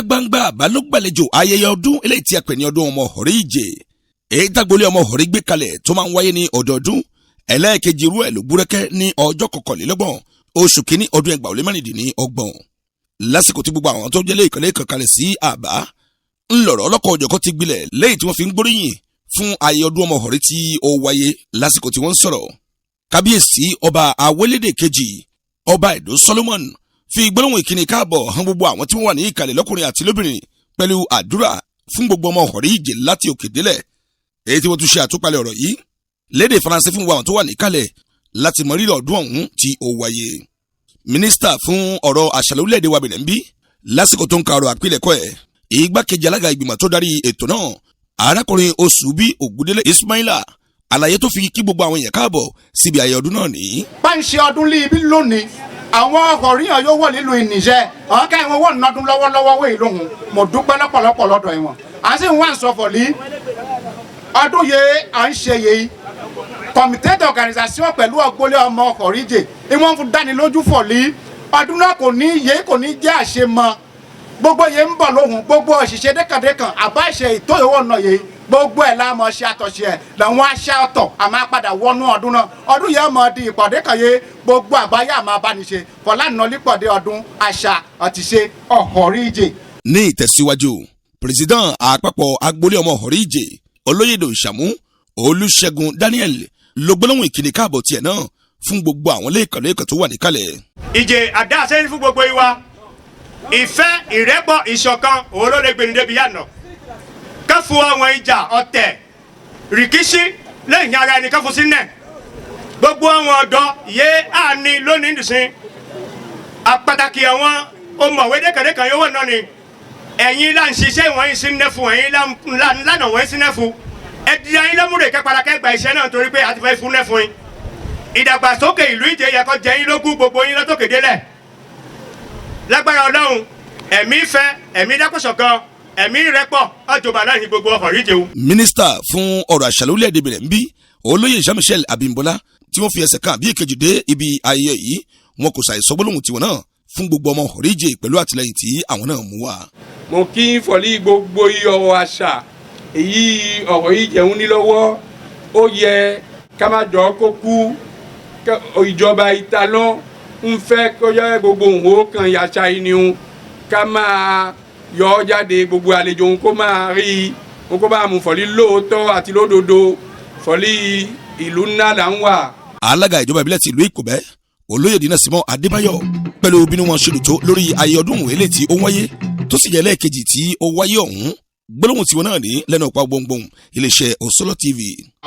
gbangba àbálògbàlejò ayẹyẹ ọdún eléyìí tí a pè ní ọdún ọmọ Ọ̀họ̀rí Ìjè èyí tágbolé ọmọ Ọ̀họ̀rí gbé kalẹ̀ tó máa ń wáyé ní ọdọọdún ẹlẹ́ẹ̀kejì irú ẹ̀ ló búrẹ́kẹ́ ní ọjọ́ 21 oṣù kínní ọdún 2026 lásìkò tí gbogbo àwọn tó jẹ́ lẹ́ẹ̀kan kalẹ̀ sí àbá ńlọrọ̀ ọlọ́kọ̀ ọjọ́kọ́ ti gbilẹ̀ lẹ́yìn tí wọ́n fi ń gbóríyìn fún ayẹyẹ ọdún ọmọ Ọ̀họ̀rí tí ó wáyé lásìkò tí wọ́n ń sọ̀rọ̀ kábíyèsí ọba Awélẹ́dẹ̀ kejì ọba Ẹ̀dó Solomon fi gbólóhùn ìkíni káàbọ̀ hàn gbogbo àwọn tí wọ́n wà ní ìkàlẹ̀ lọ́kùnrin àti lóbìnrin pẹ̀lú àdúrà fún gbogbo ọmọ Ọ̀họ̀rí Ìjè láti òkè délẹ̀ èyí tí wọ́n tún ṣe àtúpalẹ̀ ọ̀rọ̀ yìí lédè Faransé fún àwọn tó wà níkàlẹ̀ láti mọ rírì ọdún ọ̀hún tí ó wáyé. Mínísítà fún ọ̀rọ̀ àṣà lórílẹ̀‐èdè wa Benin bí lásìkò tó ń ka ọ̀rọ̀ àpilẹ̀kọ ẹ̀ igbákejì alága ìgbìmọ̀ tó darí ètò náà arákùnrin Oṣùbí Ògúndélé Ismaila àlàyé tó fi kí gbogbo àwọn èèyàn káàbọ̀ síbi ayẹyẹ ọdún náà ní. Páńṣe ọdún lé ibi lónìí àwọn Ọ̀họ̀ríyàn yóò wọ̀ nílùú ìníṣẹ́ àwọn ká ìwọ̀n wọ̀ nọdún lọ́wọ́lọ́wọ́ wẹ̀ lóhùn mo dúpẹ́ lọ́pọ̀lọpọ̀ lọ́dọ̀ ìwọ̀n à ń sì wọ́n sọ̀fọ̀ lí ọdún yẹ à ń ṣe yẹ comité d'organisation pẹ̀lú ọgbólé ọmọ Ọ̀họ̀rí Ìjè ìwọ̀n fún dánilójú fọ̀ lí ọdún náà kò ní jẹ́ àṣemọ gbogbo yẹ ń bọ̀ lóhùn gbogbo òṣìṣẹ́ dẹ́kàndẹ́kàn àbá ìṣe ìtòyèwọ̀ náà yẹ gbogbo ẹ̀ láàmú ṣe àtọ̀ṣe ẹ̀ làwọn aṣá ọ̀tọ̀ àmọ́ padà wọnú ọdún náà ọdún yẹn mọ̀ di ìpàdé kan yé gbogbo àbáyé àmọ́ abániṣe fọlánà lípọ̀dé ọdún àṣà àtìṣe Ọ̀họ̀rí Ìjè. ní ìtẹ̀síwájú president àpapọ̀ agboolé ọmọ Ọ̀họ̀rí Ìjè olóyèdè Ìṣàmú Olúṣẹ́gun Daniel ló gbólóhùn ìkíni káàbọ̀ tiẹ̀ náà fún gbogbo àwọn lẹ́ẹ̀kan tó wà níkàlẹ̀. Ìjè àdáṣe fún gbogbo ìwà ìfẹ́ ìrẹ́pọ̀ ìṣọ̀kan òun ló lè gbé ní débi yànnà káfù àwọn ìjà ọ̀tẹ̀ rìkíṣí lẹ́yìn ara ẹni káfù sínẹ̀ gbogbo àwọn ọ̀dọ́ yé àní lónìí nìsín àpàtàkì àwọn ọmọwé dẹ́kẹ̀dẹ́kẹ̀ yóò wọ̀ náà ni ẹ̀yin là ń ṣiṣẹ́ wọ̀nyí sí nẹ́fù ẹ̀yin lánà wọ̀nyí sí nẹ́fù ẹ̀dí ayé lẹ́múrè kẹ́pàdà kẹ́gbà iṣẹ́ náà torí pé àti fẹ́ fún nẹ́fù yín ìdàgbàsókè ìlú Ìjè yẹ kó jẹ́ yín lógún gbogbo yín lọ́tòkè délẹ̀ lágbára Ọlọ́run ẹ̀mí ìfẹ́ ẹ̀mí dákọ̀ṣọ̀kan ẹ̀mí ìrẹ́pọ̀ ọjọba náà ní gbogbo Ọ̀họ̀rí Ìjè o. mínísítà fún ọ̀rọ̀ àṣà lórílẹ̀‐èdè Benin ń bí olóyè Jean-Michel Abimbola tí wọ́n fi ẹsẹ̀ kan bí èkejì dé ibi ayẹyẹ yìí wọn kò ṣàìsọ gbólóhùn tiwọn náà fún gbogbo ọmọ Ọ̀họ̀rí Ìjè pẹ̀lú àtìlẹyìn tí àwọn náà mú wá. mo kí n fọlí gbogbo ọ̀rọ̀ àṣà èyí Ọ̀họ̀rí Ìjè ń ní lọ́wọ́ ó yẹ ká má jọ kó kú ìjọba ìtaná ń fẹ́ kó yẹ gbogbo òun kan yàtsa yìí ni òun ká máa yọ ọ́ jáde gbogbo àlejò òun kó máa rí i òun kó máa mú fọ̀lí lóòótọ́ àti lódodo fọ̀lí ìlú ńlá là ń wà. alága ìjọba ìbílẹ̀ ti ìlú Ìkòbẹ́ olóyè Dínà Símọ́ Adébáyọ̀ pẹ̀lú bínú wọn ṣe lùtó lórí ayẹyẹ ọdún òun eléyìí tí ó wáyé tó sì jẹ́ lẹ́ẹ̀kejì tí ó wáyé ọ̀hún gbólóhùn tiwọn náà ní lẹ́nu ọ̀pá gbòǹgbòǹ iléeṣẹ́ Òsóló TV.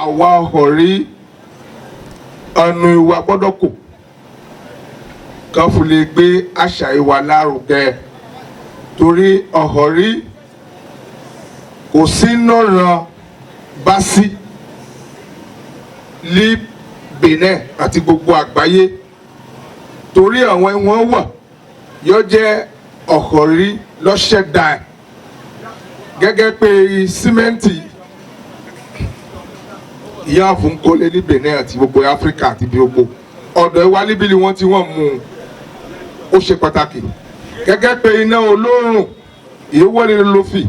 àwa Ọ̀họ̀rí ọ̀nà ìwà gbọ́dọ̀ kò kan fún lè gbé àṣà ìwà lárugẹ torí Ọ̀họ̀rí kò sí nọ̀ràn bá sí ní Benin àti gbogbo àgbáyé torí àwọn wọn wà yóò jẹ́ Ọ̀họ̀rí lọ́ṣẹ̀dá ẹ̀ gẹ́gẹ́ pé símẹ́ǹtì ìyá àfúnkólé ní Benin àti gbogbo Áfíríkà àti gbogbo ọ̀dọ̀ ìwà níbi ni wọ́n ti wọ́n mú un ó ṣe pàtàkì gẹ́gẹ́ pé iná olóòrùn ìyówó nínú lófì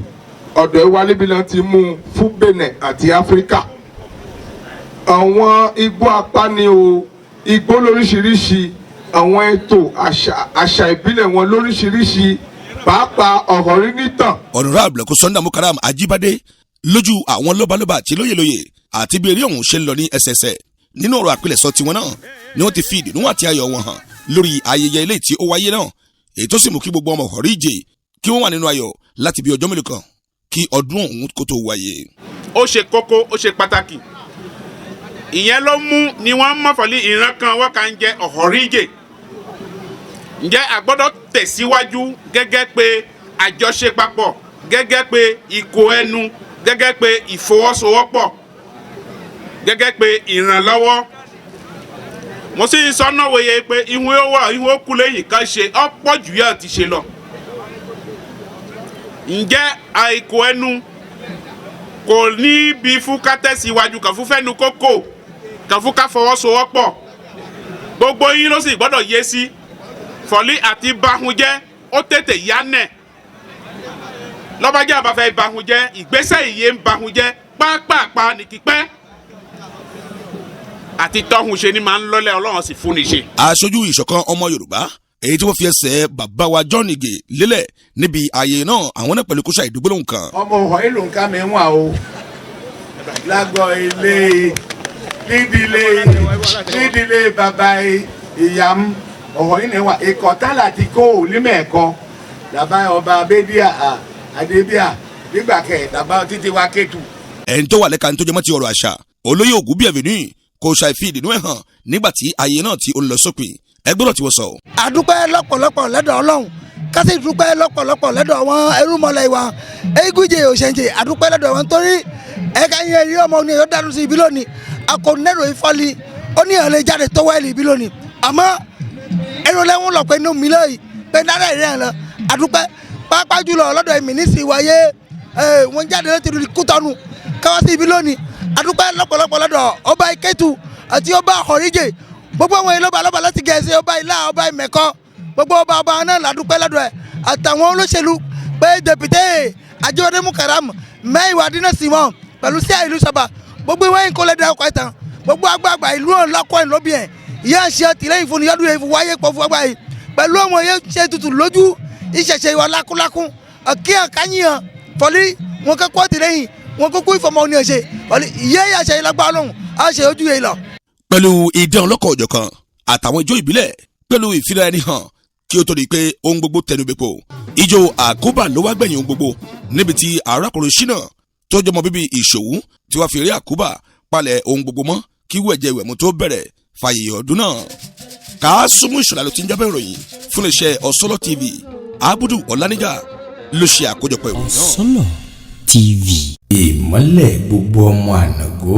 ọ̀dọ̀ ìwà níbi náà ti mú un fún Benin àti Áfíríkà àwọn igbó apáni o igbó lóríṣiríṣi àwọn ètò àṣà ìbílẹ̀ wọn lóríṣiríṣi pàápàá Ọ̀họ̀rí nìtàn. Honorable Sunday Mukaram Ajibade lójú àwọn lọ́balọ́ba àti lóyèlóyè àti bí eré ọ̀hún ṣe ń lọ ní ẹsẹẹsẹ nínú ọ̀rọ̀ àpilẹ̀sọ tiwọn náà ni wọ́n ti fi ìdùnnú àti ayọ̀ wọn hàn lórí ayẹyẹ ilé tí ó wáyé náà èyí tó sì mú kí gbogbo ọmọ Ọ̀họ̀rí Ìjè kí wọ́n wà nínú ayọ̀ láti bí ọjọ́ mélòó kan kí ọdún ọ̀hún kó tó wáyé. ó ṣe kókó ó ṣe pàtàkì ìyẹn ló mú ni wọ́n mọ̀fọ́lì ìran kan wọ́n kàn ń jẹ́ Ọ̀họ̀rí Ìjè ǹjẹ́ a gbọ́dọ̀ tẹ̀síwájú gẹ́gẹ́ pé àjọṣe papọ̀ gẹ́gẹ́ pé ìkó ẹnu gẹ́gẹ́ pé ìfọwọ́sowọ́pọ̀ gẹ́gẹ́ pé ìrànlọ́wọ́ mo sì ń sọ́nà wòye pé ìwé kú lẹ́yìn kan ṣe ọ̀pọ̀ jù yà ti ṣe lọ ǹjẹ́ àìkó ẹnu kò ní bí fún ká tẹ̀síwájú kàn fún fẹ́nu kókó kàn fún ká fọwọ́sowọ́pọ̀ gbogbo yín ló sì gbọ́dọ̀ yé sí fọ̀lí àti bahunjẹ́ ó tètè yá nẹ̀ lọ́bàjẹ́ àbáfẹ́ bahun jẹ́ ìgbésẹ̀ ìyé ń bahun jẹ́ pápápá ní kípẹ́ àti tọ́hun ṣe ni máa ń lọ́lẹ̀ ọlọ́run sì fún ni ṣe. aṣojú ìṣọ̀kan ọmọ yorùbá èyí tí wọ́n fi ẹsẹ̀ bàbá wa John Ige lélẹ̀ níbi ààyè náà àwọn náà pẹ̀lú kóṣà ìdúgbòlóhùn kan. ọmọ ọ̀họ́ ìlú nǹkan mi wà o lágọ̀ ilé nídìílé bàbá ìyá ọ̀họ́ yìí ni wà ìkọ̀tàlà ti kó òlímẹ̀ẹ́kọ́ dàbá ọba abédíà adébíà nígbà kẹ dàbá títí wa kétu. ẹni tó wà lẹ́ka tó jẹmọ́ ti ọ̀rọ̀ àṣà olóyè ògún bienvenue kò ṣàìfi ìdùnnú ẹ̀ hàn nígbà tí ààyè náà ti ń lọ sópin ẹgbẹ́rún tí wọ́n sọ. àdúpẹ́ lọ́pọ̀lọpọ̀ lẹ́dọ̀ ọlọ́run kásì dúpẹ́ lọ́pọ̀lọpọ̀ lẹ́dọ̀ àwọn ẹrúmọlẹ̀ wa Egúnjẹ Òṣèǹjẹ àdúpẹ́ lẹ́dọ̀ wọn torí ẹ̀ka yẹn rí ọmọ ní ọ̀dàlù sí ibi lónìí akọ̀nẹ́rò ìfọ́lì ó ní ìhànlẹ̀ jáde tọ́wẹ́lì ibi lónìí àmọ́ ẹnu lẹ́wọ̀n lọ pé inú mi lóyìí pé náírà ìrìn lọ àdúpẹ́ pápá jùlọ lọ́dọ̀ mínísírì wáyé wọn jáde láti rí Kútọ́nù káwá sí ibi lónìí àdúpẹ́ lọ́pọ̀lọpọ̀ lọ́dọ̀ ọba Ìkẹ́tù àti ọba Àkọ̀ríjẹ gbogbo àwọn ìlọ́ba láti Gẹ̀ẹ́sì ọba Ìlá ọba Ìmẹ̀kọ gbogbo ọba náà ládùúpẹ́ lọ́dọ̀ ẹ̀ àtàwọn olóṣèlú pé dèpìtè Ajíbádé Mukaram mẹ́ìwá dínà Simon pẹ̀lú sí ìlú sábà gbogbo ìwé ìkọlẹ́dẹ̀ ọkọ̀ ìtàn gbogbo àgbààgbà ìlú ọ̀làkọ̀ ẹ̀ lóbi ẹ̀ ìyá ṣe àtìlẹ́yìn fún yọdún yẹn fún wáyé pọ̀ fún ọgbà yìí pẹ̀lú ọmọ yẹn ṣe tutù lójú ìṣẹ̀ṣẹ̀ ìwà lákúlákún kí àkányìyàn fọlí wọn kẹ́kọ̀ọ́ àtìlẹ́yìn wọn kókó ìfọ̀mọ́ ní ọ̀ṣẹ́ ìyá ìyàṣẹ́ ìlágbá ọlọ́run á ṣe ojú yẹn lọ. pẹ̀lú ìdán ọlọ́kọ̀ ọ̀jọ̀kan àtàwọn ijó ìbílẹ̀ pẹ̀lú ìfira ẹni hàn kí ó tó di pé ohun gbogbo tẹnubẹ́pọ̀ ijó àkóbá ló wá gbẹ̀yìn ohun gbogbo níbi tí arákùnrin Ṣínà tó jọmọ bíbí Ìṣòwú tí wàá fi eré àkóbá palẹ̀ ohun gbogbo mọ́ kí wẹ̀jẹ̀ wẹ̀mú tó bẹ̀rẹ̀ fàyè ọdún náà. Kàásùmù Ìṣọ̀lá ló ti ń jábọ̀ ìròyìn fún iléeṣẹ́ Ọ̀sọ́lọ̀ TV Abudu Ọláníjà ló ṣe àkójọpọ̀ ìròyìn náà. Ọ̀sọ́lọ̀ TV ìmọ́lẹ̀ gbogbo ọmọ ànàgó.